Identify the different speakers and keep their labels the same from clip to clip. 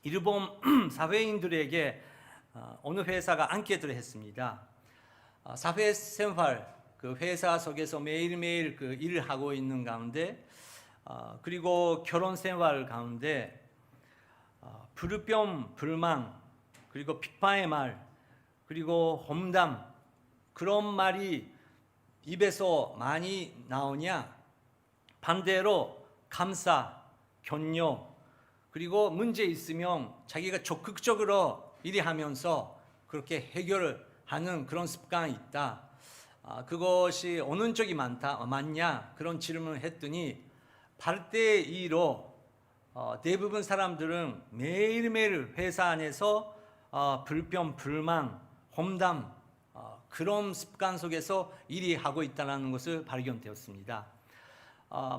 Speaker 1: 일본 사회인들에게 어느 회사가 안케트를 했습니다. 사회생활, 그 회사 속에서 매일매일 그 일을 하고 있는 가운데, 그리고 결혼 생활 가운데 불평, 불만, 그리고 비판의 말, 그리고 험담, 그런 말이 입에서 많이 나오냐? 반대로 감사, 격려, 그리고 문제 있으면 자기가 적극적으로 일하면서 그렇게 해결을 하는 그런 습관이 있다. 그것이 어느 쪽이 맞냐? 그런 질문을 했더니 8대 2로 대부분 사람들은 매일매일 회사 안에서 불평, 불만, 험담, 그런 습관 속에서 일이 하고 있다는 것을 발견되었습니다.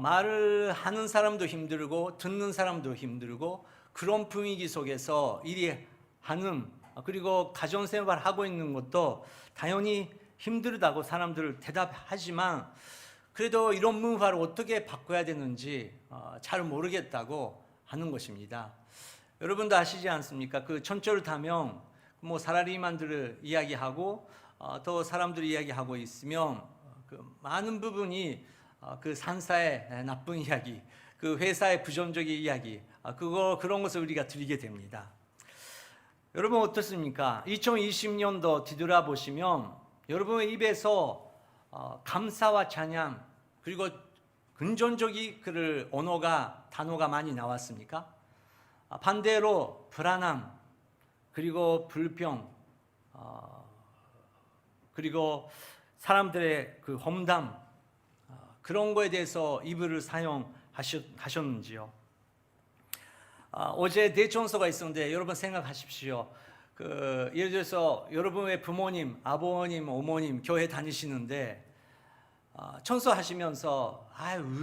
Speaker 1: 말을 하는 사람도 힘들고 듣는 사람도 힘들고 그런 분위기 속에서 일이 하는, 그리고 가정생활 하고 있는 것도 당연히 힘들다고 사람들 대답하지만 그래도 이런 문화를 어떻게 바꿔야 되는지 잘 모르겠다고 하는 것입니다. 여러분도 아시지 않습니까? 그 전철을 타면 뭐 사라리만들을 이야기하고 또 사람들이 이야기하고 있으면 그 많은 부분이 그 상사의 나쁜 이야기, 그 회사의 부정적인 이야기, 그런 것을 우리가 드리게 됩니다. 여러분 어떻습니까? 2020년도 뒤돌아보시면 여러분의 입에서 감사와 찬양, 그리고 긍정적인 그 단어가 많이 나왔습니까? 반대로 불안함, 그리고 불평, 그리고 사람들의 그 험담, 그런 거에 대해서 입을 사용하셨는지요? 어제 대청소가 있었는데 여러분 생각하십시오. 예를 들어서 여러분의 부모님, 아버님, 어머님 교회 다니시는데 청소하시면서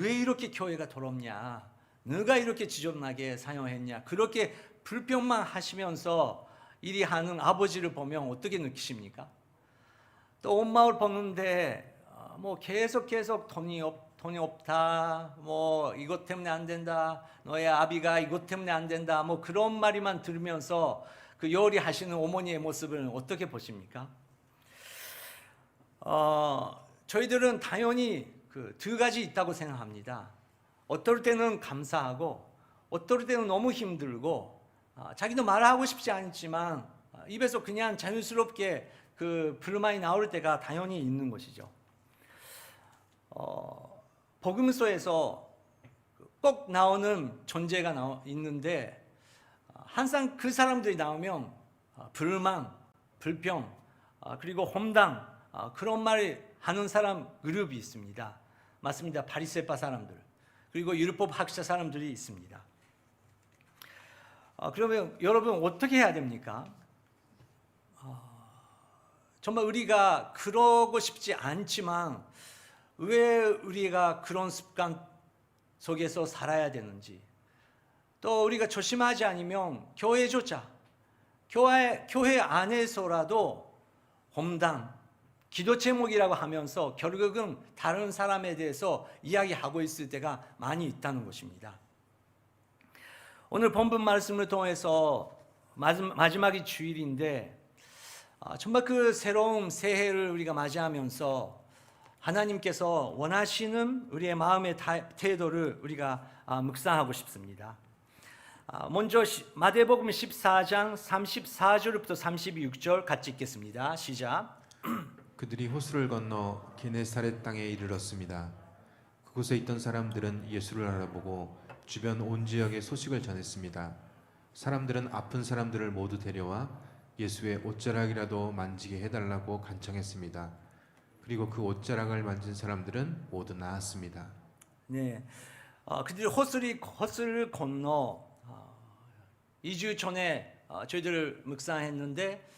Speaker 1: 왜 이렇게 교회가 더럽냐? 누가 이렇게 지저분하게 사용했냐? 그렇게 불평만 하시면서 일이 하는 아버지를 보면 어떻게 느끼십니까? 또 온 마을 보는데 뭐 계속 돈이 없다, 뭐 이것 때문에 안 된다, 너의 아비가 이것 때문에 안 된다, 뭐 그런 말이만 들으면서 그 요리하시는 어머니의 모습을 어떻게 보십니까? 저희들은 당연히 그 두 가지 있다고 생각합니다. 어떨 때는 감사하고 어떨 때는 너무 힘들고 자기도 말하고 싶지 않지만 입에서 그냥 자연스럽게 그 불만이 나올 때가 당연히 있는 것이죠. 복음서에서 꼭 나오는 존재가 있는데 항상 그 사람들이 나오면 불만, 불평, 그리고 험담, 그런 말을 하는 사람 그룹이 있습니다. 맞습니다. 바리새파 사람들, 그리고 율법 학자 사람들이 있습니다. 그러면 여러분 어떻게 해야 됩니까? 정말 우리가 그러고 싶지 않지만 왜 우리가 그런 습관 속에서 살아야 되는지, 또 우리가 조심하지 않으면 교회 안에서라도 험담, 기도 제목이라고 하면서 결국은 다른 사람에 대해서 이야기하고 있을 때가 많이 있다는 것입니다. 오늘 본문 말씀을 통해서 마지막이 주일인데 정말 그 새로운 새해를 우리가 맞이하면서 하나님께서 원하시는 우리의 마음의 태도를 우리가 묵상하고 싶습니다. 먼저 마태복음 14장 34절부터 36절 같이 읽겠습니다. 시작.
Speaker 2: 그들이 호수를 건너 게네사렛 땅에 이르렀습니다. 그곳에 있던 사람들은 예수를 알아보고 주변 온 지역에 소식을 전했습니다. 사람들은 아픈 사람들을 모두 데려와 예수의 옷자락이라도 만지게 해달라고 간청했습니다. 그리고 그 옷자락을 만진 사람들은 모두 나았습니다.
Speaker 1: 네, 그들이 호수를 건너 2주 전에 저희들 묵상했는데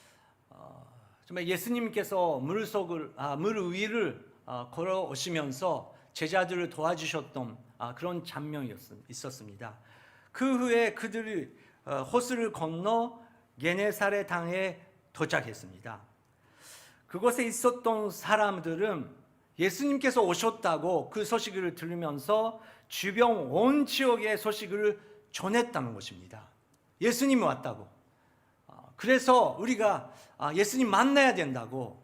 Speaker 1: 정말 예수님께서 물 위를 걸어오시면서 제자들을 도와주셨던 그런 장면이 있었습니다. 그 후에 그들이 호수를 건너 게네사렛 땅에 도착했습니다. 그곳에 있었던 사람들은 예수님께서 오셨다고 그 소식을 들으면서 주변 온 지역의 소식을 전했다는 것입니다. 예수님이 왔다고. 그래서 우리가 예수님 만나야 된다고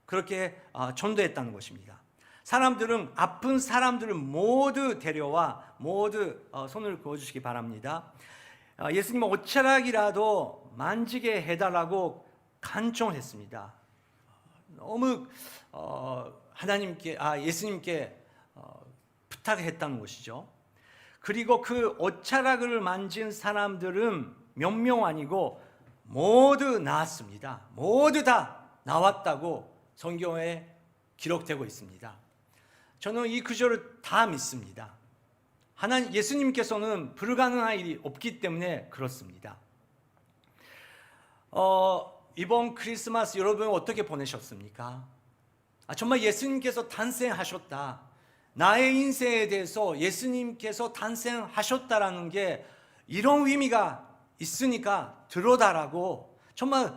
Speaker 1: 그렇게 전도했다는 것입니다. 사람들은 아픈 사람들을 모두 데려와 모두 손을 그어주시기 바랍니다. 예수님은 옷자락이라도 만지게 해달라고 간청했습니다. 너무 하나님께 예수님께 부탁했다는 것이죠. 그리고 그 옷자락을 만진 사람들은 몇 명 아니고 모두 나았습니다. 모두 다 나왔다고 성경에 기록되고 있습니다. 저는 이 구절을 다 믿습니다. 하나님 예수님께서는 불가능한 일이 없기 때문에 그렇습니다. 이번 크리스마스 여러분 어떻게 보내셨습니까? 정말 예수님께서 탄생하셨다. 나의 인생에 대해서 예수님께서 탄생하셨다라는 게 이런 의미가 있으니까 들어다라고 정말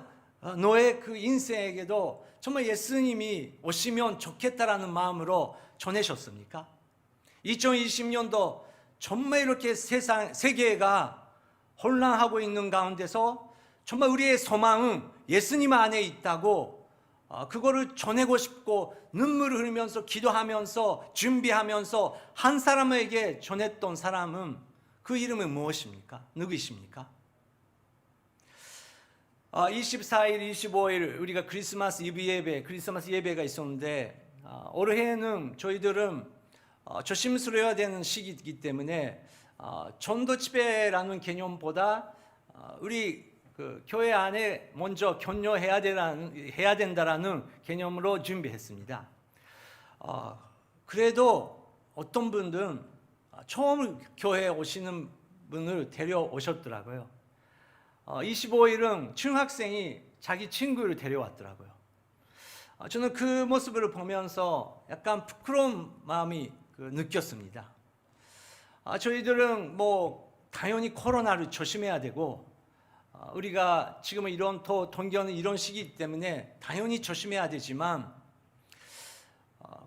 Speaker 1: 너의 그 인생에게도 정말 예수님이 오시면 좋겠다라는 마음으로 전하셨습니까? 2020년도 정말 이렇게 세계가 혼란하고 있는 가운데서 정말 우리의 소망은 예수님 안에 있다고 그거를 전하고 싶고 눈물을 흘리면서 기도하면서 준비하면서 한 사람에게 전했던 사람은 그 이름은 무엇입니까? 누구이십니까? 24일, 25일 우리가 크리스마스 이브 예배, 크리스마스 예배가 있었는데 올해는 저희들은 조심스러워야 되는 시기이기 때문에 전도 집회라는 개념보다 우리 그 교회 안에 먼저 격려해야 된다라는 개념으로 준비했습니다. 그래도 어떤 분들은 처음 교회에 오시는 분을 데려오셨더라고요. 25일은 중학생이 자기 친구를 데려왔더라고요. 저는 그 모습을 보면서 약간 부끄러운 마음이 느꼈습니다. 저희들은 뭐 당연히 코로나를 조심해야 되고 우리가 지금은 이런 동경은 이런 시기이기 때문에 당연히 조심해야 되지만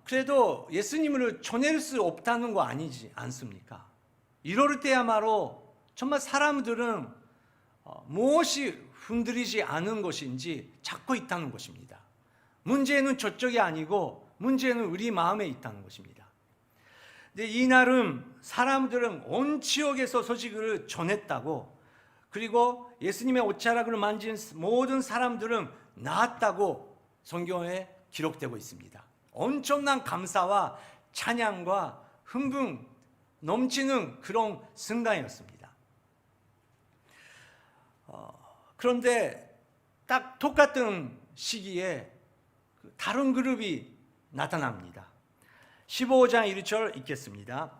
Speaker 1: 그래도 예수님을 전할 수 없다는 거 아니지 않습니까? 이럴 때야말로 정말 사람들은 무엇이 흔들리지 않은 것인지 찾고 있다는 것입니다. 문제는 저쪽이 아니고 문제는 우리 마음에 있다는 것입니다. 근데 이날은 사람들은 온 지역에서 소식을 전했다고, 그리고 예수님의 옷자락을 만진 모든 사람들은 나았다고 성경에 기록되고 있습니다. 엄청난 감사와 찬양과 흥분 넘치는 그런 순간이었습니다. 그런데 딱 똑같은 시기에 다른 그룹이 나타납니다. 15장 1절 읽겠습니다.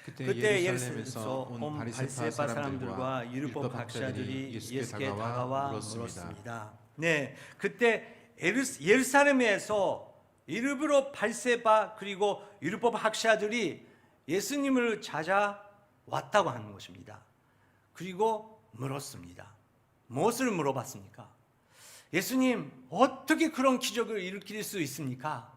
Speaker 1: 그때 예루살렘에서 온 바리새파 사람들과 율법 학자들이 예수께 다가와 물었습니다. 네, 그때 예루살렘에서 일부러 바리새파 그리고 율법 학자들이 예수님을 찾아왔다고 하는 것입니다. 그리고 물었습니다. 무엇을 물어봤습니까? 예수님, 어떻게 그런 기적을 일으킬 수 있습니까?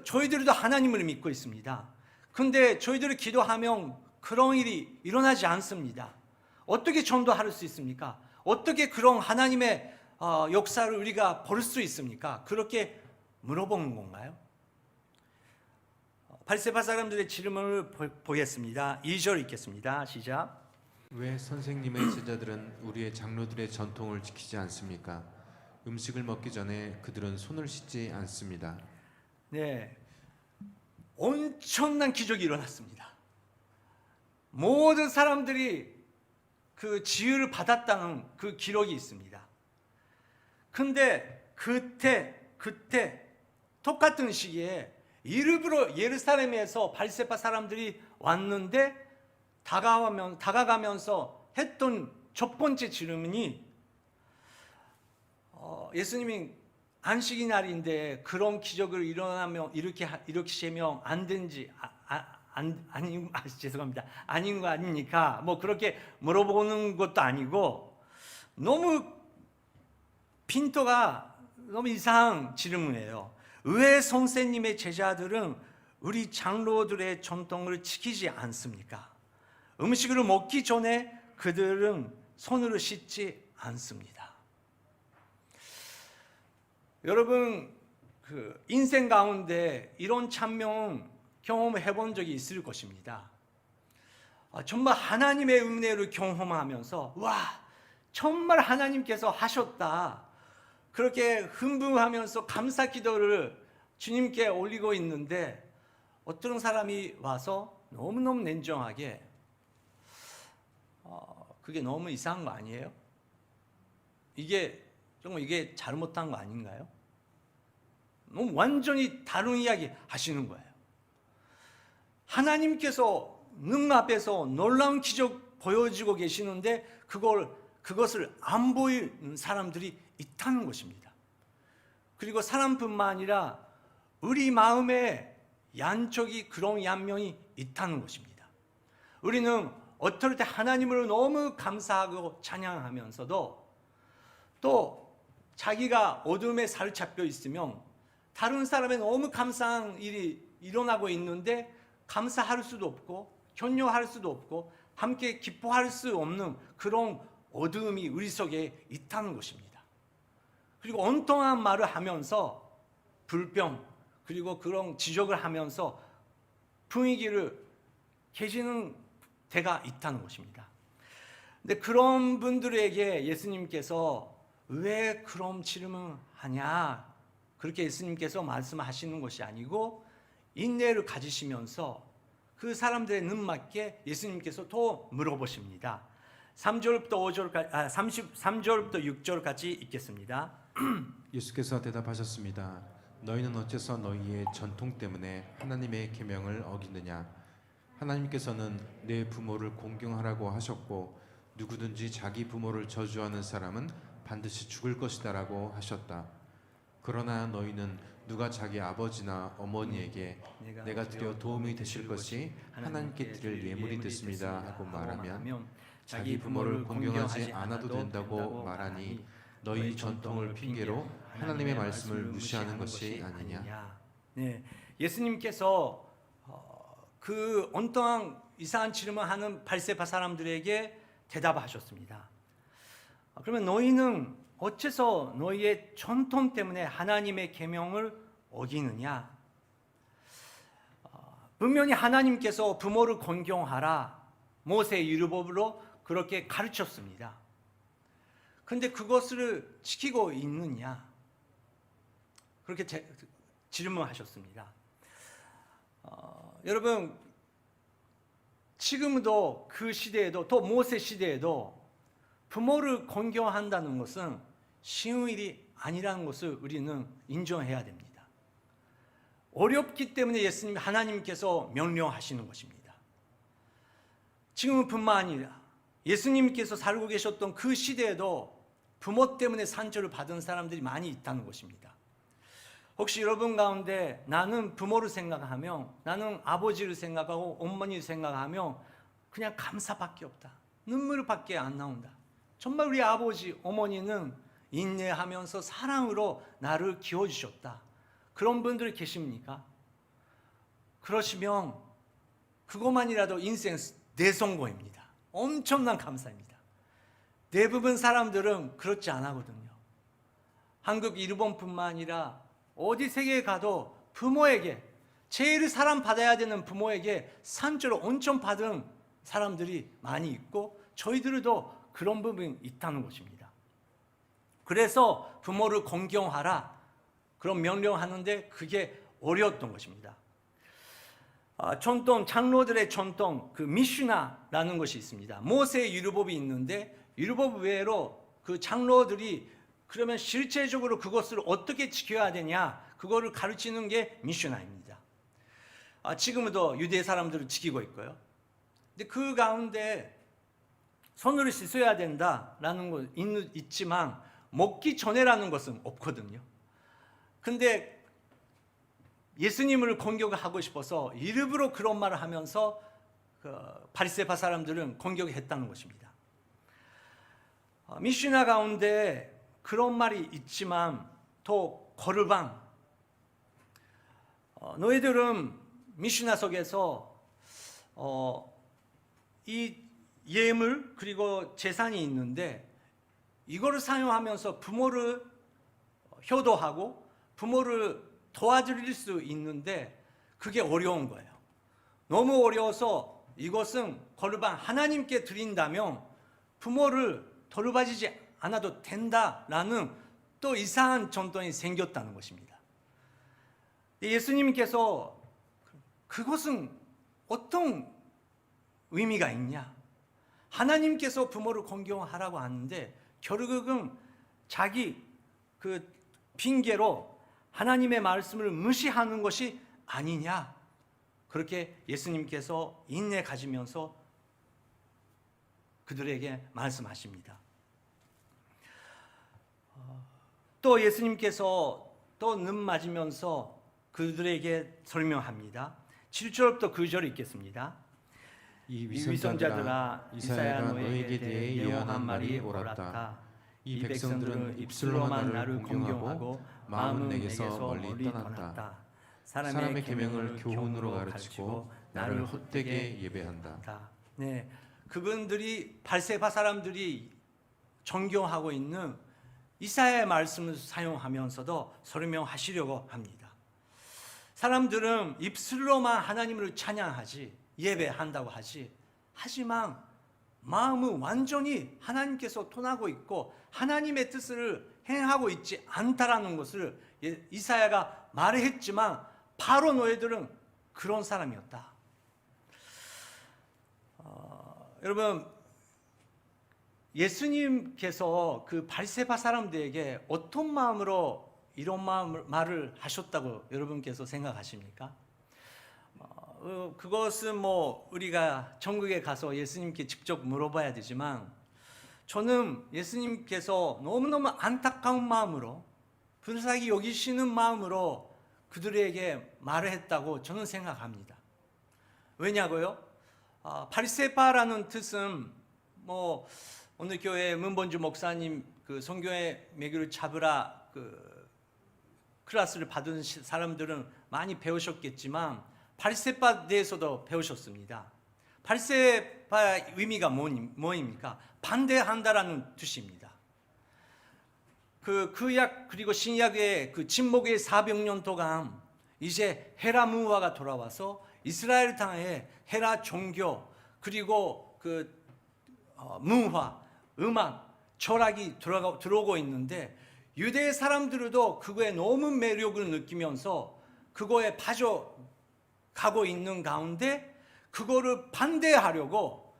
Speaker 1: 저희들도 하나님을 믿고 있습니다. 근데 저희들이 기도하면 그런 일이 일어나지 않습니다. 어떻게 전도할 수 있습니까? 어떻게 그런 하나님의 역사를 우리가 볼 수 있습니까? 그렇게 물어보는 건가요? 바리새파 사람들의 질문을 보겠습니다. 2절 읽겠습니다. 시작.
Speaker 2: 왜 선생님의 제자들은 우리의 장로들의 전통을 지키지 않습니까? 음식을 먹기 전에 그들은 손을 씻지 않습니다.
Speaker 1: 네, 엄청난 기적이 일어났습니다. 모든 사람들이 그 지혜를 받았다는 그 기록이 있습니다. 근데 그때 똑같은 시기에 일부러 예루살렘에서 바리새파 사람들이 왔는데 다가가면서 했던 첫 번째 질문이 예수님이 안식이 날인데 그런 기적을 일으키시면 안 되는지 죄송합니다. 아닌 거 아닙니까? 뭐 그렇게 물어보는 것도 아니고 너무 핀도가 너무 이상한 질문이에요. 왜 선생님의 제자들은 우리 장로들의 전통을 지키지 않습니까? 음식을 먹기 전에 그들은 손으로 씻지 않습니다. 여러분, 그 인생 가운데 이런 찬명 경험해 본 적이 있을 것입니다. 정말 하나님의 은혜를 경험하면서 와, 정말 하나님께서 하셨다, 그렇게 흥분하면서 감사 기도를 주님께 올리고 있는데 어떤 사람이 와서 너무너무 냉정하게 그게 너무 이상한 거 아니에요? 이게 정말 이게 잘못한 거 아닌가요? 너무 완전히 다른 이야기 하시는 거예요. 하나님께서 눈앞에서 놀라운 기적 보여주고 계시는데 그것을 안 보이는 사람들이 있다는 것입니다. 그리고 사람뿐만 아니라 우리 마음에 양쪽이 그런 양면이 있다는 것입니다. 우리는 어떨 때 하나님을 너무 감사하고 찬양하면서도 또 자기가 어둠에 사로잡혀 있으면 다른 사람의 너무 감사한 일이 일어나고 있는데 감사할 수도 없고 격려할 수도 없고 함께 기뻐할 수 없는 그런 어두움이 우리 속에 있다는 것입니다. 그리고 엉뚱한 말을 하면서 불평 그리고 그런 지적을 하면서 분위기를 개지는 때가 있다는 것입니다. 근데 그런 분들에게 예수님께서 왜 그런 질문하냐, 그렇게 예수님께서 말씀하시는 것이 아니고 인내를 가지시면서 그 사람들의 눈맞게 예수님께서 또 물어보십니다. 3절부터 5절까지, 33절부터 6절까지 읽겠습니다.
Speaker 2: 예수께서 대답하셨습니다. 너희는 어째서 너희의 전통 때문에 하나님의 계명을 어기느냐? 하나님께서는 내 부모를 공경하라고 하셨고 누구든지 자기 부모를 저주하는 사람은 반드시 죽을 것이다라고 하셨다. 그러나 너희는 누가 자기 아버지나 어머니에게 내가 드려 도움이 되실 것이 하나님께 드릴 예물이 됐습니다 하고 말하면 자기 부모를 공경하지 않아도 된다고 말하니 너희 전통을 핑계로 하나님의 말씀을 무시하는 것이 아니냐.
Speaker 1: 네, 예수님께서 그 엉뚱한 이상한 질문하는 바리새파 사람들에게 대답하셨습니다. 그러면 너희는 어째서 너희의 전통 때문에 하나님의 계명을 어기느냐? 분명히 하나님께서 부모를 존경하라 모세의 율법으로 그렇게 가르쳤습니다. 그런데 그것을 지키고 있느냐? 그렇게 질문하셨습니다. 여러분, 지금도 그 시대에도 또 모세 시대에도 부모를 존경한다는 것은 쉬운 일이 아니라는 것을 우리는 인정해야 됩니다. 어렵기 때문에 예수님 하나님께서 명령하시는 것입니다. 지금뿐만 아니라 예수님께서 살고 계셨던 그 시대에도 부모 때문에 상처를 받은 사람들이 많이 있다는 것입니다. 혹시 여러분 가운데 나는 부모를 생각하며 나는 아버지를 생각하고 어머니를 생각하며 그냥 감사밖에 없다, 눈물밖에 안 나온다, 정말 우리 아버지 어머니는 인내하면서 사랑으로 나를 키워주셨다, 그런 분들 계십니까? 그러시면 그것만이라도 인생 대성공입니다. 엄청난 감사입니다. 대부분 사람들은 그렇지 않거든요. 한국, 일본뿐만 아니라 어디 세계에 가도 부모에게, 제일 사랑받아야 되는 부모에게 상처를 엄청 받은 사람들이 많이 있고 저희들도 그런 부분이 있다는 것입니다. 그래서 부모를 존경하라 그런 명령하는데 그게 어려웠던 것입니다. 전통, 장로들의 전통, 그 미슈나라는 것이 있습니다. 모세의 율법이 있는데 율법 외로 그 장로들이 그러면 실제적으로 그것을 어떻게 지켜야 되냐, 그거를 가르치는 게 미슈나입니다. 지금도 유대 사람들을 지키고 있고요. 근데 그 가운데 손으로 씻어야 된다라는 거 있지만 먹기 전에라는 것은 없거든요. 근데 예수님을 공격하고 싶어서 일부러 그런 말을 하면서 그 바리새파 사람들은 공격했다는 것입니다. 미슈나 가운데 그런 말이 있지만 또 거르방, 너희들은 미슈나 속에서 이 예물 그리고 재산이 있는데 이거를 사용하면서 부모를 효도하고 부모를 도와드릴 수 있는데 그게 어려운 거예요. 너무 어려워서 이것은 거르반 하나님께 드린다면 부모를 돌봐주지 않아도 된다라는 또 이상한 전통이 생겼다는 것입니다. 예수님께서 그것은 어떤 의미가 있냐? 하나님께서 부모를 공경하라고 하는데 결국은 자기 그 핑계로 하나님의 말씀을 무시하는 것이 아니냐? 그렇게 예수님께서 인내 가지면서 그들에게 말씀하십니다. 또 예수님께서 또 능 맞으면서 그들에게 설명합니다. 7절부터 9절 읽겠습니다.
Speaker 2: 이
Speaker 1: 위선자들아
Speaker 2: 이사야가 너에게 대해 예언한 말이 옳았다. 이 백성들은 입술로만 나를 공경하고 마음은 내게서 멀리 떠났다. 사람의 계명을 교훈으로 가르치고 나를 헛되게 예배한다.
Speaker 1: 네, 그분들이 발세바 사람들이 존경하고 있는 이사야의 말씀을 사용하면서도 설명하시려고 합니다. 사람들은 입술로만 하나님을 찬양하지 예배한다고 하지 하지만 마음은 완전히 하나님께서 떠나고 있고 하나님의 뜻을 행하고 있지 않다라는 것을 이사야가 말했지만 바로 너희들은 그런 사람이었다. 여러분 예수님께서 그 발세바 사람들에게 어떤 마음으로 이런 말을 하셨다고 여러분께서 생각하십니까? 그것은 뭐 우리가 천국에 가서 예수님께 직접 물어봐야 되지만 저는 예수님께서 너무너무 안타까운 마음으로 불쌍히 여기시는 마음으로 그들에게 말을 했다고 저는 생각합니다. 왜냐고요? 바리새파라는 뜻은 뭐 오늘 교회 문본주 목사님 그 성경의 매교를 잡으라 그 클래스를 받은 사람들은 많이 배우셨겠지만 바리새파 대해서도 배우셨습니다. 바리새파 의미가 뭐입니까? 반대한다라는 뜻입니다. 그 구약 그리고 신약의 그 침묵의 400년 동안 이제 헤라 문화가 돌아와서 이스라엘 땅에 헤라 종교 그리고 그 문화, 음악, 철학이 들어오고 있는데 유대 사람들도 그거에 너무 매력을 느끼면서 그거에 빠져가고 있는 가운데 그거를 반대하려고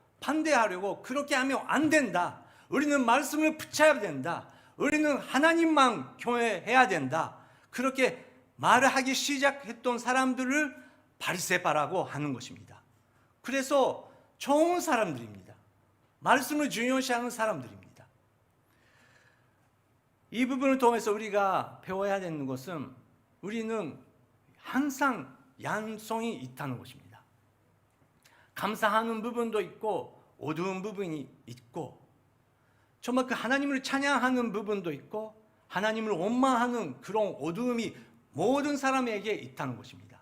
Speaker 1: 그렇게 하면 안 된다. 우리는 말씀을 붙여야 된다. 우리는 하나님만 경외해야 된다. 그렇게 말을 하기 시작했던 사람들을 바리새파라고 하는 것입니다. 그래서 좋은 사람들입니다. 말씀을 중요시하는 사람들입니다. 이 부분을 통해서 우리가 배워야 되는 것은 우리는 항상 양성이 있다는 것입니다. 감사하는 부분도 있고 어두운 부분이 있고 정말 그 하나님을 찬양하는 부분도 있고 하나님을 원망하는 그런 어두움이 모든 사람에게 있다는 것입니다.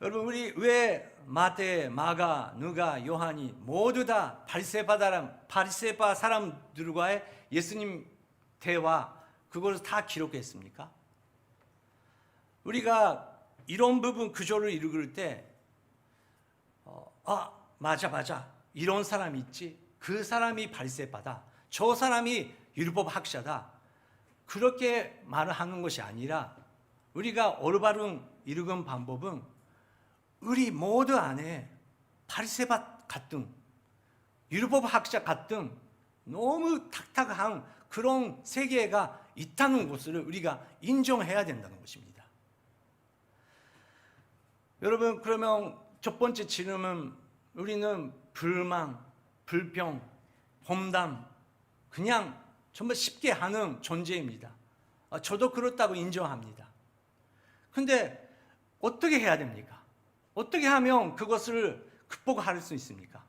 Speaker 1: 여러분 우리 왜 마태, 마가, 누가, 요한이 모두 다 바리새파 사람들과의 예수님 대화 그걸 다 기록했습니까? 우리가 이런 부분 구조를 읽을 때 맞아 이런 사람이 있지 그 사람이 바리새파다 저 사람이 율법 학자다 그렇게 말을 하는 것이 아니라 우리가 올바른 읽은 방법은 우리 모두 안에 바리새파 같은 율법 학자 같은 너무 탁탁한 그런 세계가 있다는 것을 우리가 인정해야 된다는 것입니다. 여러분 그러면 첫 번째 질문은 우리는 불만, 불평, 험담 그냥 정말 쉽게 하는 존재입니다. 저도 그렇다고 인정합니다. 근데 어떻게 해야 됩니까? 어떻게 하면 그것을 극복할 수 있습니까?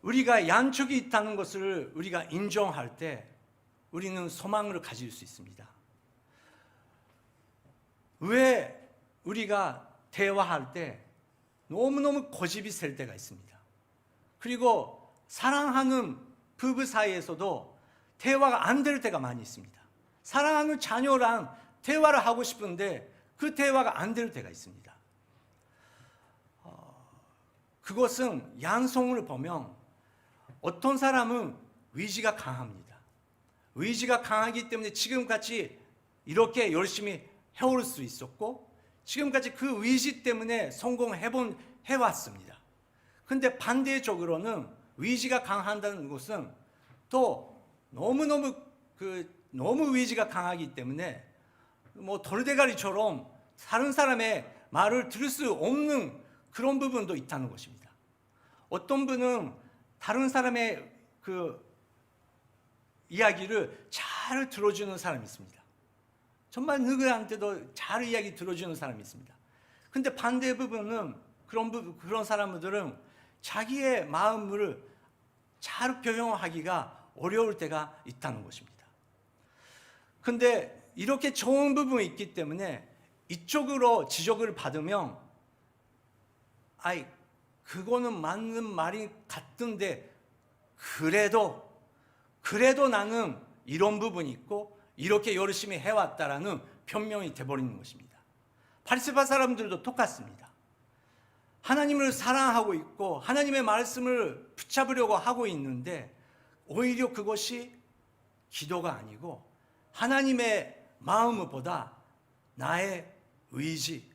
Speaker 1: 우리가 양쪽이 있다는 것을 우리가 인정할 때 우리는 소망을 가질 수 있습니다. 왜 우리가 대화할 때 너무너무 고집이 셀 때가 있습니다. 그리고 사랑하는 부부 사이에서도 대화가 안 될 때가 많이 있습니다. 사랑하는 자녀랑 대화를 하고 싶은데 그 대화가 안 될 때가 있습니다. 그것은 양성을 보면 어떤 사람은 의지가 강합니다. 의지가 강하기 때문에 지금까지 이렇게 열심히 해올 수 있었고, 지금까지 그 의지 때문에 해왔습니다. 근데 반대적으로는 의지가 강한다는 것은 또 너무 의지가 강하기 때문에 뭐 돌대가리처럼 다른 사람의 말을 들을 수 없는 그런 부분도 있다는 것입니다. 어떤 분은 다른 사람의 그 이야기를 잘 들어주는 사람이 있습니다. 정말 누구한테도 잘 이야기 들어주는 사람이 있습니다. 근데 반대 부분은 그런 사람들은 자기의 마음을 잘 표현하기가 어려울 때가 있다는 것입니다. 근데 이렇게 좋은 부분이 있기 때문에 이쪽으로 지적을 받으면 그거는 맞는 말이 같은데 그래도 나는 이런 부분이 있고 이렇게 열심히 해왔다라는 변명이 돼버리는 것입니다. 바리새파 사람들도 똑같습니다. 하나님을 사랑하고 있고 하나님의 말씀을 붙잡으려고 하고 있는데 오히려 그것이 기도가 아니고 하나님의 마음보다 나의 의지,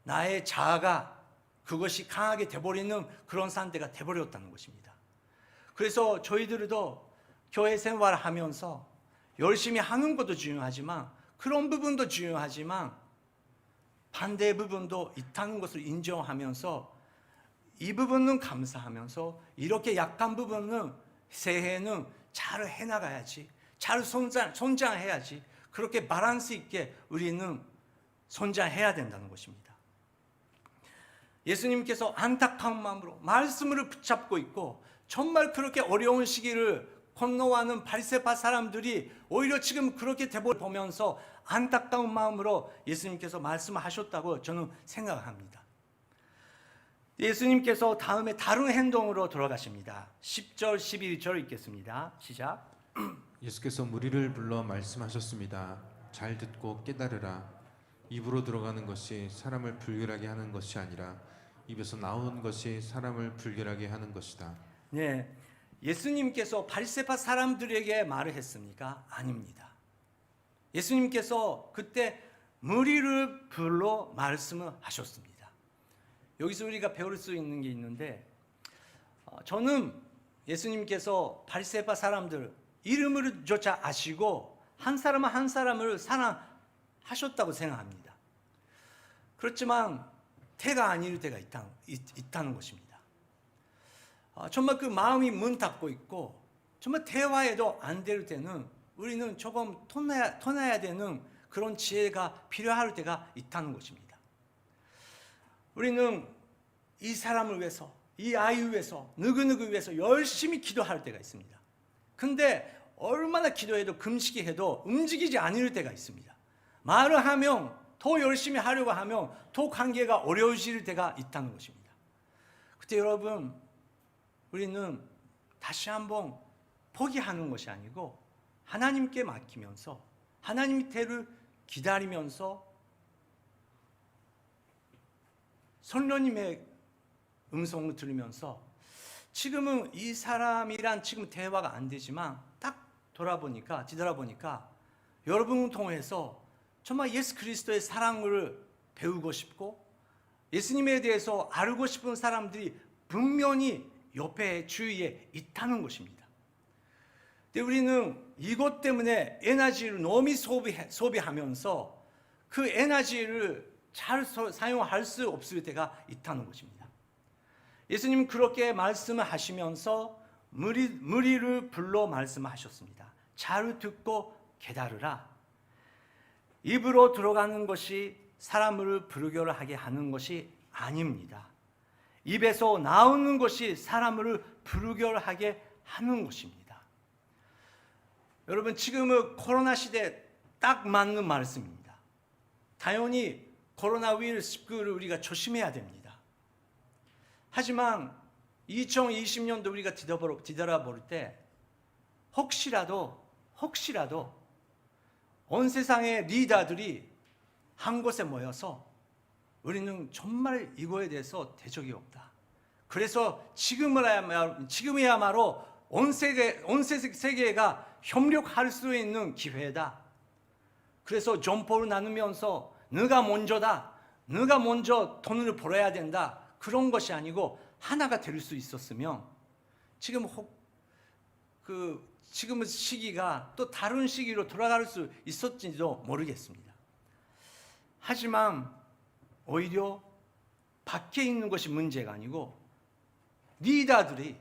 Speaker 1: 나의 자아가 그것이 강하게 돼버리는 그런 상태가 돼버렸다는 것입니다. 그래서 저희들도 교회 생활하면서 열심히 하는 것도 중요하지만 그런 부분도 중요하지만 반대 부분도 있다는 것을 인정하면서 이 부분은 감사하면서 이렇게 약한 부분은 새해는 잘 해나가야지, 잘 성장해야지, 그렇게 밸런스 있게 우리는 성장해야 된다는 것입니다. 예수님께서 안타까운 마음으로 말씀을 붙잡고 있고 정말 그렇게 어려운 시기를 건너가는 바리새파 사람들이 오히려 지금 그렇게 보면서 안타까운 마음으로 예수님께서 말씀하셨다고 저는 생각합니다. 예수님께서 다음에 다른 행동으로 돌아가십니다. 10절, 11절 읽겠습니다. 시작.
Speaker 2: 예수께서 무리를 불러 말씀하셨습니다. 잘 듣고 깨달으라. 입으로 들어가는 것이 사람을 불결하게 하는 것이 아니라 입에서 나오는 것이 사람을 불결하게 하는 것이다.
Speaker 1: 네, 예수님께서 바리새파 사람들에게 말을 했습니까? 아닙니다. 예수님께서 그때 무리를 불러 말씀을 하셨습니다. 여기서 우리가 배울 수 있는 게 있는데 저는 예수님께서 바리새파 사람들 이름을 조차 아시고 한 사람 한 사람을 사랑하셨다고 생각합니다. 그렇지만 태가 아닐 때가 있다는 것입니다. 정말 그 마음이 문 닫고 있고 정말 대화해도 안 될 때는 우리는 조금 터놔야 되는 그런 지혜가 필요할 때가 있다는 것입니다. 우리는 이 사람을 위해서, 이 아이를 위해서, 누구누구 위해서 열심히 기도할 때가 있습니다. 근데 얼마나 기도해도 금식이 해도 움직이지 않을 때가 있습니다. 말을 하면 더 열심히 하려고 하면 더 관계가 어려워질 때가 있다는 것입니다. 그때 여러분 우리는 다시 한번 포기하는 것이 아니고 하나님께 맡기면서 하나님 때를 기다리면서 성령님의 음성을 들으면서 지금은 이 사람이란 지금 대화가 안 되지만 딱 뒤돌아보니까 여러분을 통해서 정말 예수 그리스도의 사랑을 배우고 싶고 예수님에 대해서 알고 싶은 사람들이 분명히 옆에 주위에 있다는 것입니다. 근데 우리는 이것 때문에 에너지를 너무 소비하면서 그 에너지를 잘 사용할 수 없을 때가 있다는 것입니다. 예수님은 그렇게 말씀을 하시면서 무리를 불러 말씀하셨습니다. 잘 듣고 깨달으라. 입으로 들어가는 것이 사람을 불결하게 하는 것이 아닙니다. 입에서 나오는 것이 사람을 불결하게 하는 것입니다. 여러분 지금은 코로나 시대에 딱 맞는 말씀입니다. 당연히 코로나19를 우리가 조심해야 됩니다. 하지만 2020년도 우리가 뒤돌아볼 때 혹시라도 온 세상의 리더들이 한 곳에 모여서 우리는 정말 이거에 대해서 대적이 없다. 그래서 지금이야말로 온 세계가 협력할 수 있는 기회다. 그래서 점포를 나누면서 너가 먼저다, 너가 먼저 돈을 벌어야 된다, 그런 것이 아니고 하나가 될 수 있었으면 지금의 시기가 또 다른 시기로 돌아갈 수 있었지도 모르겠습니다. 하지만 오히려 밖에 있는 것이 문제가 아니고 리더들이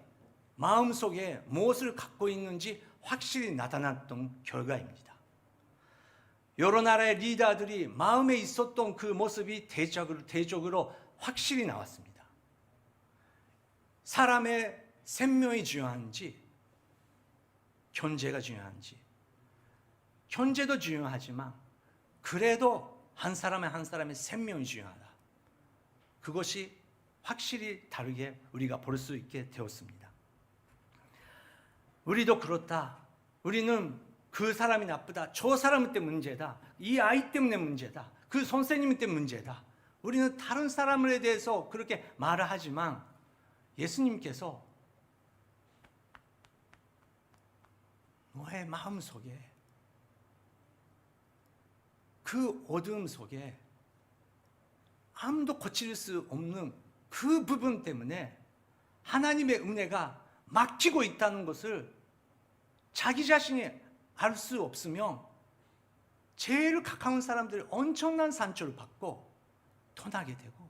Speaker 1: 마음속에 무엇을 갖고 있는지 확실히 나타났던 결과입니다. 여러 나라의 리더들이 마음에 있었던 그 모습이 대적으로 확실히 나왔습니다. 사람의 생명이 중요한지 경제가 중요한지, 경제도 중요하지만 그래도 한 사람의 생명이 중요하다. 그것이 확실히 다르게 우리가 볼 수 있게 되었습니다. 우리도 그렇다. 우리는 그 사람이 나쁘다, 저 사람 때문에 문제다, 이 아이 때문에 문제다, 그 선생님 때문에 문제다. 우리는 다른 사람에 대해서 그렇게 말을 하지만 예수님께서 너의 마음속에, 그 어두움 속에 아무도 고칠 수 없는 그 부분 때문에 하나님의 은혜가 막히고 있다는 것을 자기 자신이 알 수 없으면 제일 가까운 사람들이 엄청난 상처를 받고 떠나게 되고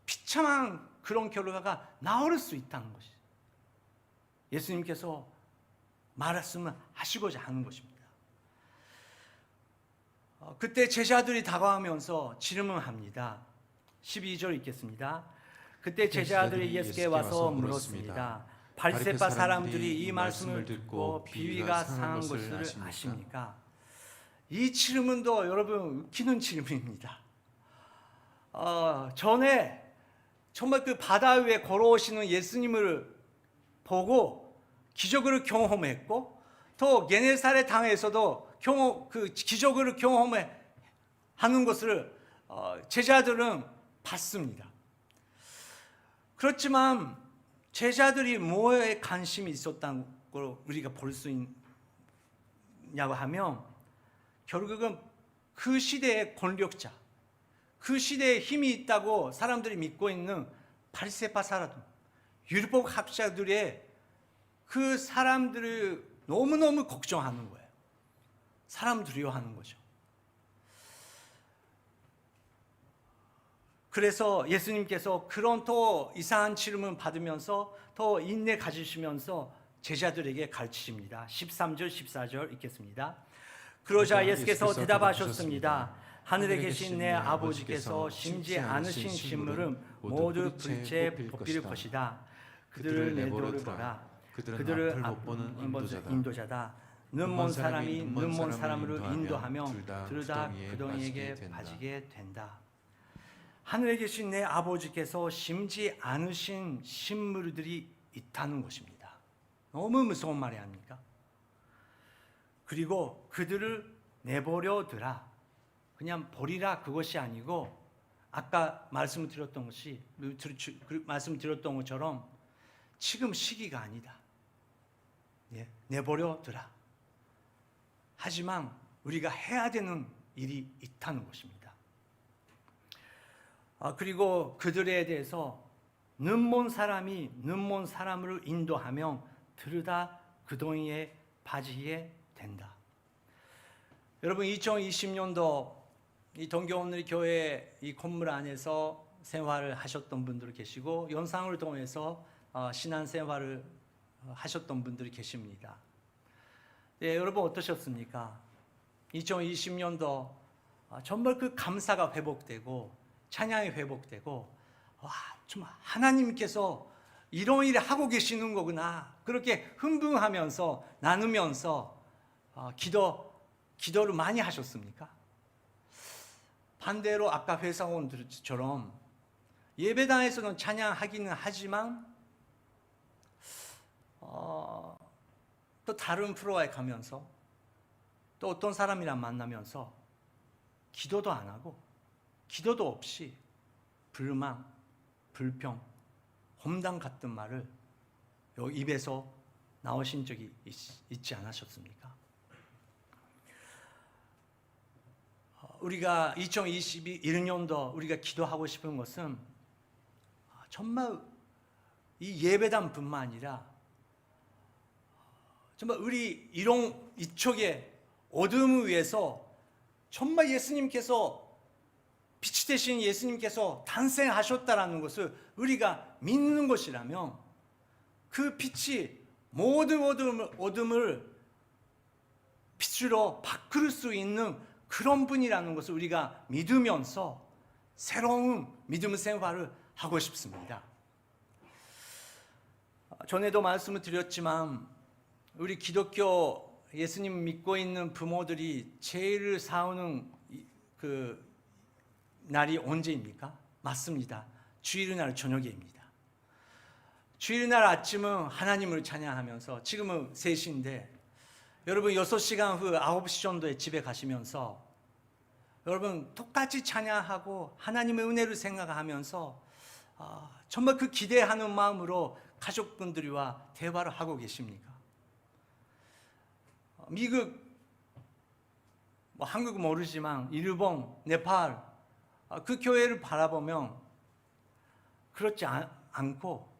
Speaker 1: 비참한 그런 결과가 나올 수 있다는 것이죠. 예수님께서 말씀을 하시고자 하는 것입니다. 그때 제자들이 다가오면서 질문합니다. 12절 읽겠습니다. 그때 제자들이 예수께 와서 물었습니다. 바리새파 사람들이 이 말씀을 듣고 비위가 상한 것을 아십니까? 이 질문도 여러분 웃기는 질문입니다. 전에 정말 그 바다 위에 걸어오시는 예수님을 보고 기적을 경험했고 또 게네사렛 강에서도 그 기적을 경험하는 것을 제자들은 봤습니다. 그렇지만 제자들이 뭐에 관심이 있었다는 걸 우리가 볼 수 있냐고 하면 결국은 그 시대의 권력자, 그 시대에 힘이 있다고 사람들이 믿고 있는 바리새파 사람, 율법 학자들의 그 사람들을 너무너무 걱정하는 거예요. 사람 두려워하는 거죠. 그래서 예수님께서 그런 또 이상한 질문 받으면서 또 인내 가지시면서 제자들에게 가르치십니다. 13절 14절 읽겠습니다. 그러자 예수께서 대답하셨습니다. 하늘에 계신 내 아버지께서 심지 않으신 식물은 모두 불째 뽑힐 것이다. 그들을 내버려둬라. 그들을 못 보는 인도자다. 눈먼 사람이 눈먼 사람으로 인도하면 둘 다 그덩이에게 빠지게 된다. 하늘에 계신 내 아버지께서 심지 않으신 식물들이 있다는 것입니다. 너무 무서운 말이 아닙니까? 그리고 그들을 내버려두라. 그냥 버리라 그것이 아니고 아까 말씀드렸던 것처럼 지금 시기가 아니다. 내버려두라. 하지만 우리가 해야 되는 일이 있다는 것입니다. 그리고 그들에 대해서 눈먼 사람이 눈먼 사람을 인도하면 들으다 그동이에 빠지게 된다. 여러분 2020년도 이 동교원리 교회 이 건물 안에서 생활을 하셨던 분들 계시고 영상을 통해서 신앙생활을 하셨던 분들이 계십니다. 네, 여러분 어떠셨습니까? 2020년도 정말 그 감사가 회복되고 찬양이 회복되고 정말 하나님께서 이런 일을 하고 계시는 거구나 그렇게 흥분하면서 나누면서 기도를 많이 하셨습니까? 반대로 아까 회사원들처럼 예배당에서는 찬양하기는 하지만 또 다른 프로에 가면서 또 어떤 사람이랑 만나면서 기도도 안 하고 기도도 없이 불만, 불평, 험담 같은 말을 입에서 나오신 적이 있지 않으셨습니까? 우리가 2021년도 우리가 기도하고 싶은 것은 정말 이 예배당뿐만 아니라 정말 우리 이쪽에 어둠을 위해서 정말 예수님께서 빛이 되신 예수님께서 탄생하셨다라는 것을 우리가 믿는 것이라면 그 빛이 모든 어둠을 빛으로 바꿀 수 있는 그런 분이라는 것을 우리가 믿으면서 새로운 믿음의 생활을 하고 싶습니다. 전에도 말씀을 드렸지만 우리 기독교 예수님 믿고 있는 부모들이 제일 싸우는 그 날이 언제입니까? 맞습니다. 주일날 저녁입니다. 주일날 아침은 하나님을 찬양하면서 지금은 3시인데 여러분 6시간 후 9시 정도에 집에 가시면서 여러분 똑같이 찬양하고 하나님의 은혜를 생각하면서 정말 그 기대하는 마음으로 가족분들과 대화를 하고 계십니까? 미국, 한국은 모르지만 일본, 네팔 그 교회를 바라보면 그렇지 않고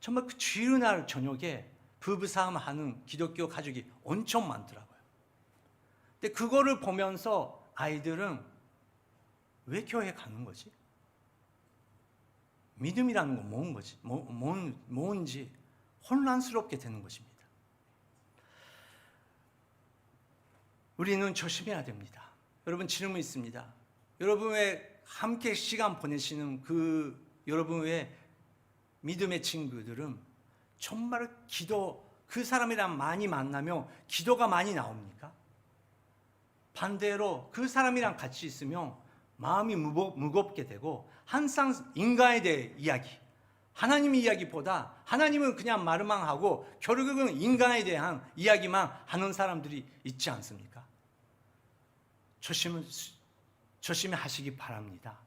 Speaker 1: 정말 그 주일날 저녁에 부부싸움 하는 기독교 가족이 엄청 많더라고요. 근데 그거를 보면서 아이들은 왜 교회 가는 거지? 믿음이라는 건 뭔 거지? 뭔지 혼란스럽게 되는 것입니다. 우리는 조심해야 됩니다. 여러분 질문 있습니다. 여러분의 함께 시간 보내시는 여러분의 믿음의 친구들은 정말 그 사람이랑 많이 만나면 기도가 많이 나옵니까? 반대로 그 사람이랑 같이 있으면 마음이 무겁게 되고 항상 인간에 대해 이야기, 하나님의 이야기보다 하나님은 그냥 말만 하고 결국은 인간에 대한 이야기만 하는 사람들이 있지 않습니까? 조심하시기 바랍니다.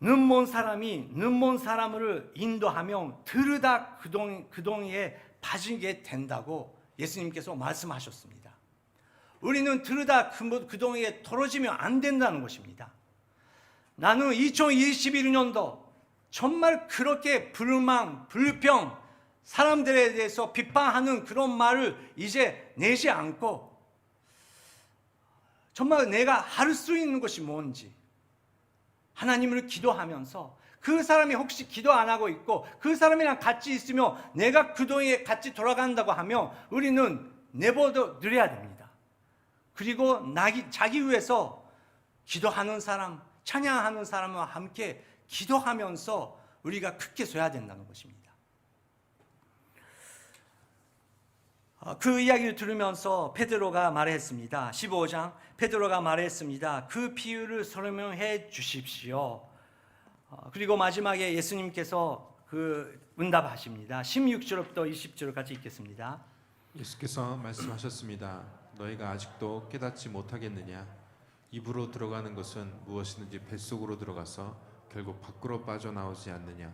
Speaker 1: 눈먼 사람이 눈먼 사람을 인도하면 들으다 그동에 빠지게 된다고 예수님께서 말씀하셨습니다. 우리는 들으다 그동에 떨어지면 안 된다는 것입니다. 나는 2021년도 정말 그렇게 불만, 불평, 사람들에 대해서 비판하는 그런 말을 이제 내지 않고 정말 내가 할 수 있는 것이 뭔지 하나님을 기도하면서 그 사람이 혹시 기도 안 하고 있고 그 사람이랑 같이 있으며 내가 그동에 같이 돌아간다고 하면 우리는 내버려 두어야 됩니다. 그리고 자기 위해서 기도하는 사람, 찬양하는 사람과 함께 기도하면서 우리가 크게 서야 된다는 것입니다. 그 이야기를 들으면서 베드로가 말했습니다. 15장 베드로가 말했습니다. 그 비유를 설명해 주십시오. 그리고 마지막에 예수님께서 응답하십니다. 16절부터 20절 같이 읽겠습니다.
Speaker 2: 예수께서 말씀하셨습니다. 너희가 아직도 깨닫지 못하겠느냐? 입으로 들어가는 것은 무엇이든지 뱃속으로 들어가서 결국 밖으로 빠져나오지 않느냐?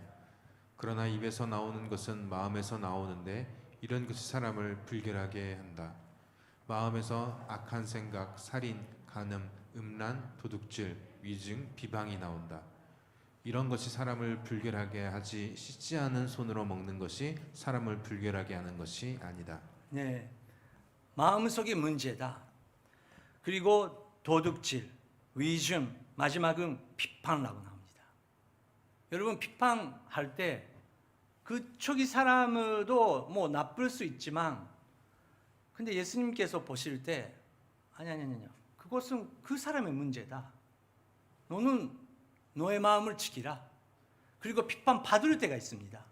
Speaker 2: 그러나 입에서 나오는 것은 마음에서 나오는데 이런 것이 사람을 불결하게 한다. 마음에서 악한 생각, 살인, 간음, 음란, 도둑질, 위증, 비방이 나온다. 이런 것이 사람을 불결하게 하지 씻지 않은 손으로 먹는 것이 사람을 불결하게 하는 것이 아니다.
Speaker 1: 네, 마음속의 문제다. 그리고 도둑질, 위증, 마지막은 비판이라고 나옵니다. 여러분 비판할 때 그쪽이 사람도 뭐 나쁠 수 있지만 근데 예수님께서 보실 때 아니 그것은 그 사람의 문제다. 너는 너의 마음을 지키라. 그리고 비판 받을 때가 있습니다.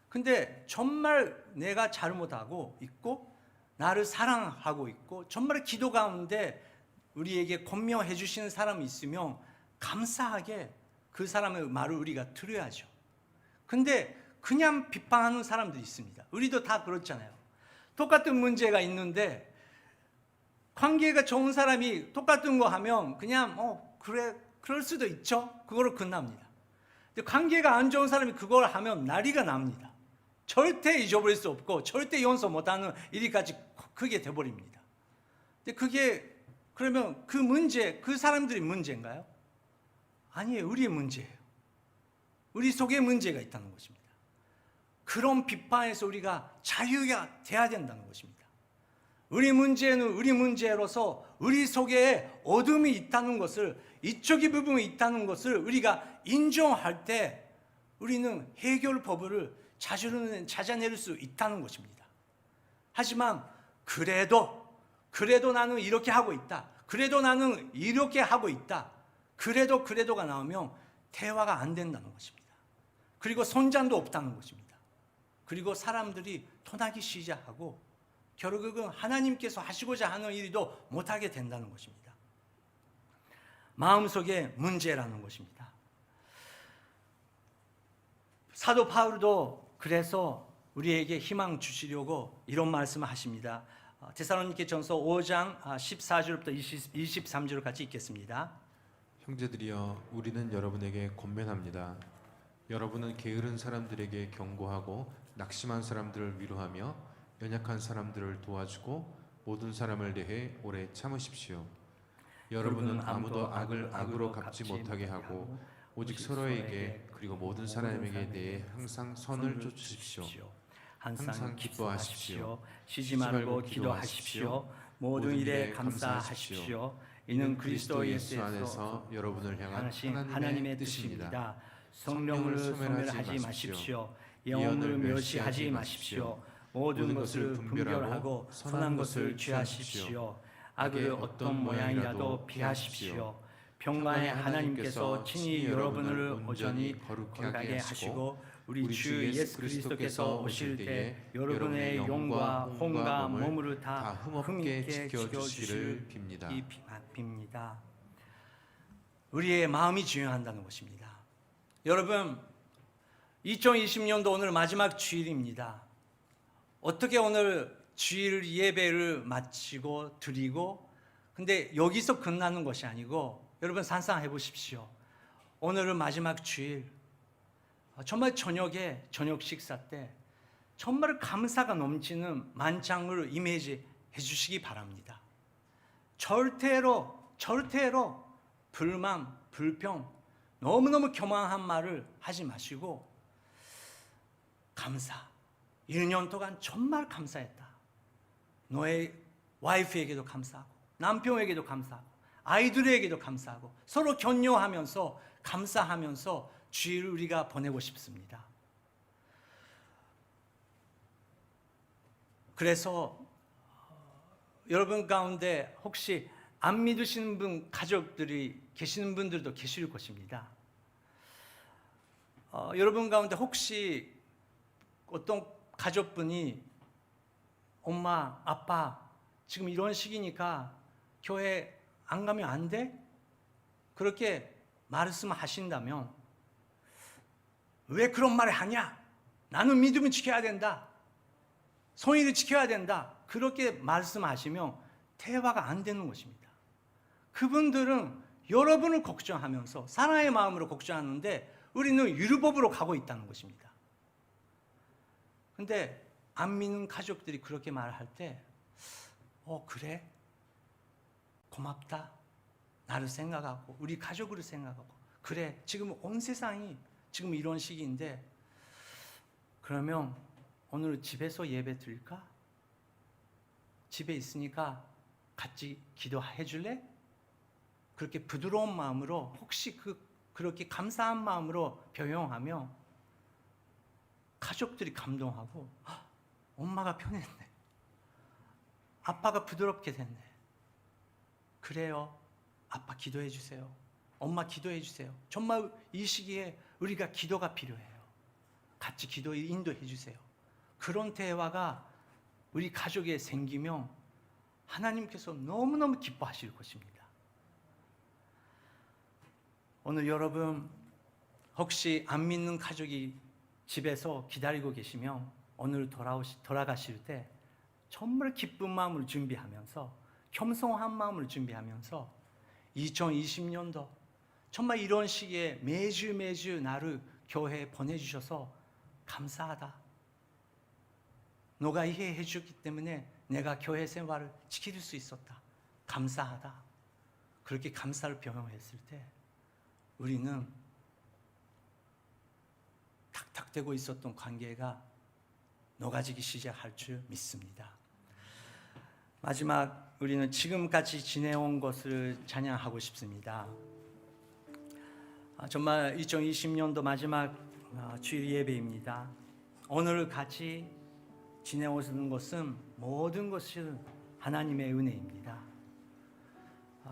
Speaker 1: 근데 정말 내가 잘못하고 있고 나를 사랑하고 있고 정말 기도 가운데 우리에게 권면해 주시는 사람이 있으면 감사하게 그 사람의 말을 우리가 들어야죠. 근데 그냥 비판하는 사람들이 있습니다. 우리도 다 그렇잖아요. 똑같은 문제가 있는데 관계가 좋은 사람이 똑같은 거 하면 그냥 그래 그럴 수도 있죠. 그거로 끝납니다. 근데 관계가 안 좋은 사람이 그걸 하면 난리가 납니다. 절대 잊어버릴 수 없고 절대 용서 못하는 일이까지 크게 돼버립니다. 근데 그게 그러면 그 문제, 그 사람들이 문제인가요? 아니에요. 우리의 문제예요. 우리 속에 문제가 있다는 것입니다. 그런 비판에서 우리가 자유가 돼야 된다는 것입니다. 우리 문제는 우리 문제로서 우리 속에 어둠이 있다는 것을, 이쪽의 부분이 있다는 것을 우리가 인정할 때 우리는 해결법을 찾아낼 수 있다는 것입니다. 하지만 그래도 나는 이렇게 하고 있다. 그래도 나는 이렇게 하고 있다. 그래도가 나오면 대화가 안 된다는 것입니다. 그리고 손잔도 없다는 것입니다. 그리고 사람들이 토나기 시작하고 결국은 하나님께서 하시고자 하는 일도 못하게 된다는 것입니다. 마음속에 문제라는 것입니다. 사도 바울도 그래서 우리에게 희망 주시려고 이런 말씀을 하십니다. 데살로니게 전서 5장 14절부터 23절을 같이 읽겠습니다.
Speaker 2: 형제들이여, 우리는 여러분에게 권면합니다. 여러분은 게으른 사람들에게 경고하고 낙심한 사람들을 위로하며 연약한 사람들을 도와주고 모든 사람을 대해 오래 참으십시오. 여러분은 아무도 악을 악으로 갚지 못하게 하고 오직 서로에게 그리고 모든 사람에게 대해 항상 선을 쫓으십시오. 항상 기뻐하십시오.
Speaker 1: 쉬지 말고 기도하십시오. 모든 일에 감사하십시오. 이는 그리스도 예수 안에서
Speaker 2: 여러분을 향한
Speaker 1: 하나님의 뜻입니다. 성령을 소멸하지 마십시오. 예언을 멸시하지 마십시오. 모든 것을 분별하고 선한 것을 취하십시오. 악을 어떤 모양이라도 피하십시오. 평강의 하나님께서 친히 여러분을 온전히 거룩하게 하시고 우리 주 예수 그리스도께서 오실 때 여러분의 영과 혼과 몸을 다 흠없게 지켜주시기를 빕니다. 우리의 마음이 중요한다는 것입니다. 여러분, 2020년도 오늘 마지막 주일입니다. 어떻게 오늘 주일 예배를 마치고 드리고, 근데 여기서 끝나는 것이 아니고 여러분 상상해 보십시오. 오늘은 마지막 주일, 정말 저녁에 저녁 식사 때 정말 감사가 넘치는 만찬을 이미지해 주시기 바랍니다. 절대로 불만, 불평, 너무너무 교만한 말을 하지 마시고 감사, 1년 동안 정말 감사했다. 너의 와이프에게도 감사하고 남편에게도 감사하고 아이들에게도 감사하고 서로 격려하면서 감사하면서 주일을 우리가 보내고 싶습니다. 그래서 여러분 가운데 혹시 안 믿으시는 분, 가족들이 계시는 분들도 계실 것입니다. 여러분 가운데 혹시 어떤 가족분이 엄마, 아빠 지금 이런 시기니까 교회 안 가면 안 돼? 그렇게 말씀하신다면 왜 그런 말을 하냐? 나는 믿음을 지켜야 된다. 성의를 지켜야 된다. 그렇게 말씀하시면 대화가 안 되는 것입니다. 그분들은 여러분을 걱정하면서 사랑의 마음으로 걱정하는데 우리는 율법으로 가고 있다는 것입니다. 근데 안 믿는 가족들이 그렇게 말할 때 그래? 고맙다. 나를 생각하고 우리 가족을 생각하고 그래, 지금 온 세상이 지금 이런 시기인데 그러면 오늘 집에서 예배 드릴까? 집에 있으니까 같이 기도해 줄래? 그렇게 부드러운 마음으로 혹시 그렇게 감사한 마음으로 표현하면 가족들이 감동하고 엄마가 편했네. 아빠가 부드럽게 됐네. 그래요. 아빠 기도해 주세요. 엄마 기도해 주세요. 정말 이 시기에 우리가 기도가 필요해요. 같이 기도 인도해 주세요. 그런 대화가 우리 가족에 생기면 하나님께서 너무너무 기뻐하실 것입니다. 오늘 여러분 혹시 안 믿는 가족이 집에서 기다리고 계시면 오늘 돌아가실 때 정말 기쁜 마음을 준비하면서, 겸손한 마음을 준비하면서 2020년도 정말 이런 시기에 매주 나를 교회에 보내주셔서 감사하다. 너가 이해해 주기 때문에 내가 교회 생활을 지킬 수 있었다. 감사하다. 그렇게 감사를 표현했을 때 우리는 탁탁되고 있었던 관계가 녹아지기 시작할 줄 믿습니다. 마지막, 우리는 지금까지 지내온 것을 찬양하고 싶습니다. 정말 2020년도 마지막 주일 예배입니다. 오늘 같이 지내오는 것은 모든 것이 하나님의 은혜입니다.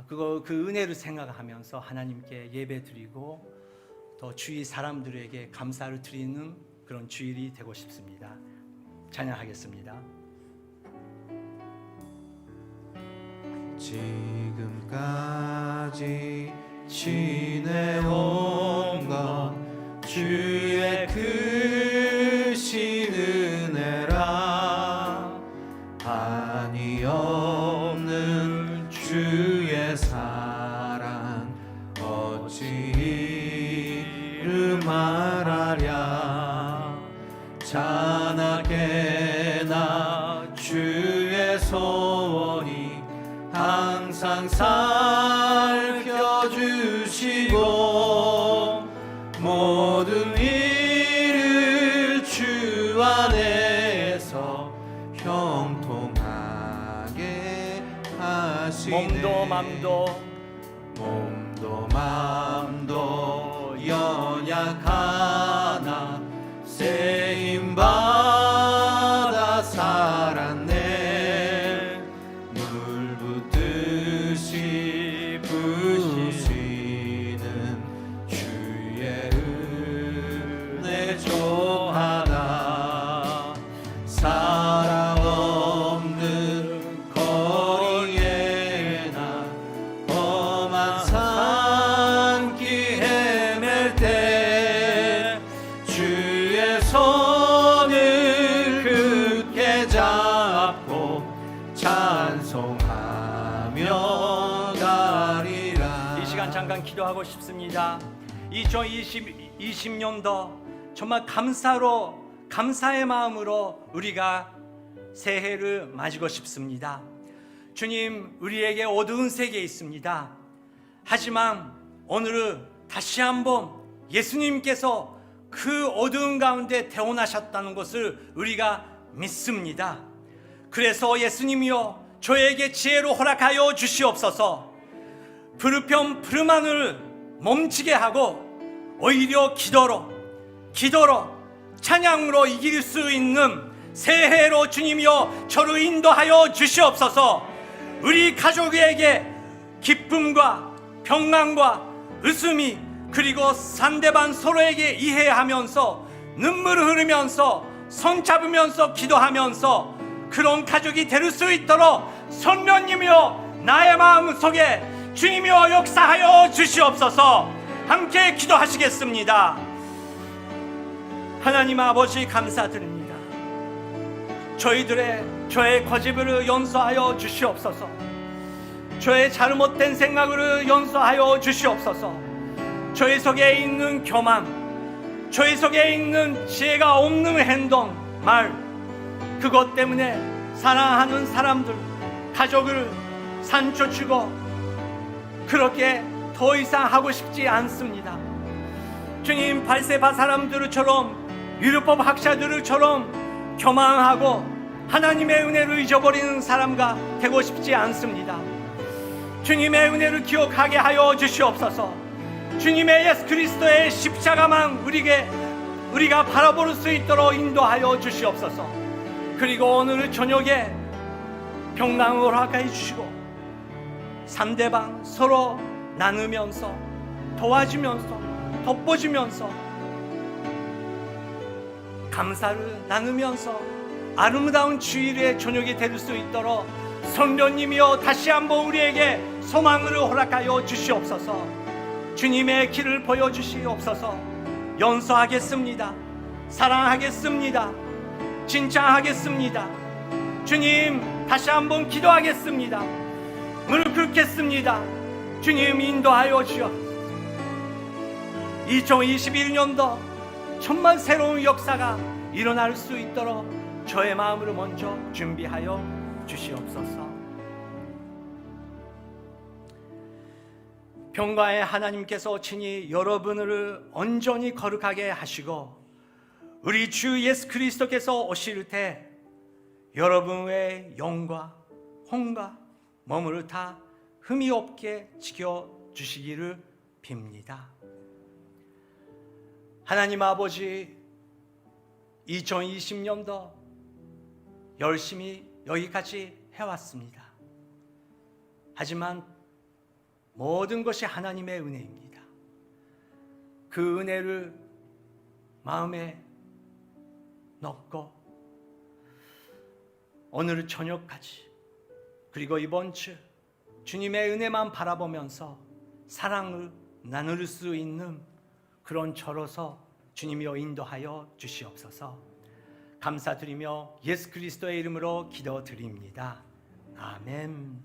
Speaker 1: 그 은혜를 생각하면서 하나님께 예배 드리고 또 주위 사람들에게 감사를 드리는 그런 주일이 되고 싶습니다. 찬양하겠습니다.
Speaker 2: 지금까지 지내온 건 주의 크신 은혜라. 한이 없는 주의 사랑 어찌 이루 말하랴. 자나깨나 주의 소원이 항상 살펴주시고 모든 일을 주 안에서 형통하게 하시네. 몸도 맘도 연약하나 쓰임받아 살았네. 물 붓듯이 부으시는 주의 은혜 조하나. 사랑 없는 거리에나 험한 산길 헤맬 때 주의 손을 굳게 잡고 찬송하며 가리라.
Speaker 1: 이 시간 잠깐 기도하고 싶습니다. 2020년도 정말 감사의 마음으로 우리가 새해를 맞이고 싶습니다. 주님, 우리에게 어두운 세계에 있습니다. 하지만 오늘은 다시 한번 예수님께서 그 어두운 가운데 태어나셨다는 것을 우리가 믿습니다. 그래서 예수님이여, 저에게 지혜로 허락하여 주시옵소서. 불편 불만을 멈추게 하고 오히려 기도로 찬양으로 이길 수 있는 새해로 주님이여 저를 인도하여 주시옵소서. 우리 가족에게 기쁨과 평안과 웃음이, 그리고 상대방 서로에게 이해하면서 눈물을 흐르면서 손 잡으면서 기도하면서 그런 가족이 될 수 있도록 성령님이여 나의 마음속에 주님이여 역사하여 주시옵소서. 함께 기도하시겠습니다. 하나님 아버지, 감사드립니다. 저의 거짓을 용서하여 주시옵소서. 저의 잘못된 생각을 용서하여 주시옵소서. 저희 속에 있는 교만, 저희 속에 있는 지혜가 없는 행동, 말, 그것 때문에 사랑하는 사람들, 가족을 산초치고 그렇게 더 이상 하고 싶지 않습니다. 주님, 발세바 사람들처럼, 율법 학자들처럼 교만하고 하나님의 은혜를 잊어버리는 사람과 되고 싶지 않습니다. 주님의 은혜를 기억하게 하여 주시옵소서. 주님의 예수 그리스도의 십자가만 우리가 바라볼 수 있도록 인도하여 주시옵소서. 그리고 오늘 저녁에 평강을 허락해 주시고 상대방 서로 나누면서 도와주면서 덮어주면서 감사를 나누면서 아름다운 주일의 저녁이 될 수 있도록 성령님이여 다시 한번 우리에게 소망을 허락하여 주시옵소서. 주님의 길을 보여주시옵소서. 용서하겠습니다. 사랑하겠습니다. 칭찬하겠습니다. 주님, 다시 한번 기도하겠습니다. 무릎 꿇겠습니다. 주님 인도하여 주옵소서. 2021년도 정말 새로운 역사가 일어날 수 있도록 저의 마음으로 먼저 준비하여 주시옵소서. 평화의 하나님께서 친히 여러분을 온전히 거룩하게 하시고 우리 주 예수 그리스도께서 오실 때 여러분의 영과 혼과 몸을 다 흠이 없게 지켜주시기를 빕니다. 하나님 아버지, 2020년도 열심히 여기까지 해왔습니다. 하지만 모든 것이 하나님의 은혜입니다. 그 은혜를 마음에 넣고 오늘 저녁까지 그리고 이번 주 주님의 은혜만 바라보면서 사랑을 나눌 수 있는 그런 저로서 주님이여 인도하여 주시옵소서. 감사드리며 예수 그리스도의 이름으로 기도드립니다. 아멘.